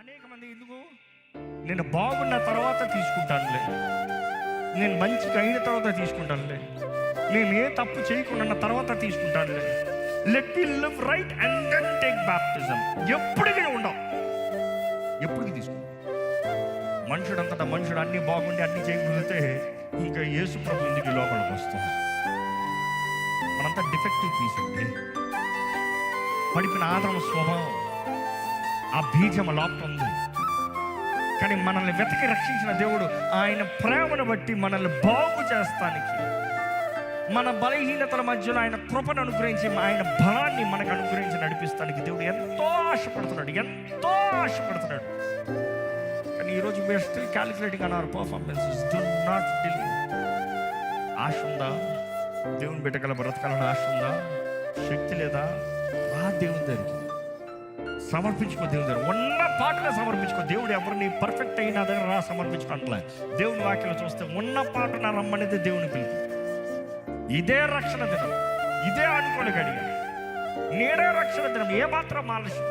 అనేక మంది ఎందుకు నేను బాగున్న తర్వాత తీసుకుంటానులే, నేను మంచిగా అయిన తర్వాత తీసుకుంటానులే, నేను ఏ తప్పు చేయకుండా తర్వాత తీసుకుంటానులే, let me live right and then take baptism. ఎప్పటికీ ఉండవు, ఎప్పటికీ తీసుకుంటాం. మనుషుడు అంతటా మనుషుడు అన్ని బాగుండి అన్ని చేయగలిగితే ఇంకా యేసు ప్రభు ఇందుకు లోపలికి వస్తాం. మనంతా డిఫెక్టివ్ పీస్ అండి. పడిపోయిన ఆదాము స్వభావం, ఆ బీజం లోపల ఉంది. కానీ మనల్ని వెతకి రక్షించిన దేవుడు ఆయన ప్రేమను బట్టి మనల్ని బాగు చేస్తానికి, మన బలహీనతల మధ్యలో ఆయన కృపను అనుగ్రహించి ఆయన బలాన్ని మనకు అనుగ్రహించి నడిపిస్తానికి దేవుడు ఎంతో ఆశపడుతున్నాడు, ఎంతో ఆశపడుతున్నాడు. కానీ ఈరోజు we're still calculating on our performances. Do not delay. ఆశ ఉందా? దేవుని బిడ్డగల బ్రతకాలని ఆశ ఉందా? శక్తి లేదా? ఆ దేవుని దగ్గరికి సమర్పించుకో. దేవుని దగ్గర ఉన్న పాటలే సమర్పించుకో. దేవుడు ఎవరిని పర్ఫెక్ట్ అయిన దగ్గర రా సమర్పించుకోవట్లే. దేవుని వాక్యలో చూస్తే ఉన్న పాటన రమ్మనేది దేవుని పిలుపు. ఇదే రక్షణ దినం, ఇదే అనుకోని గడియ, నేడే రక్షణ దినం. ఏమాత్రం ఆలస్యం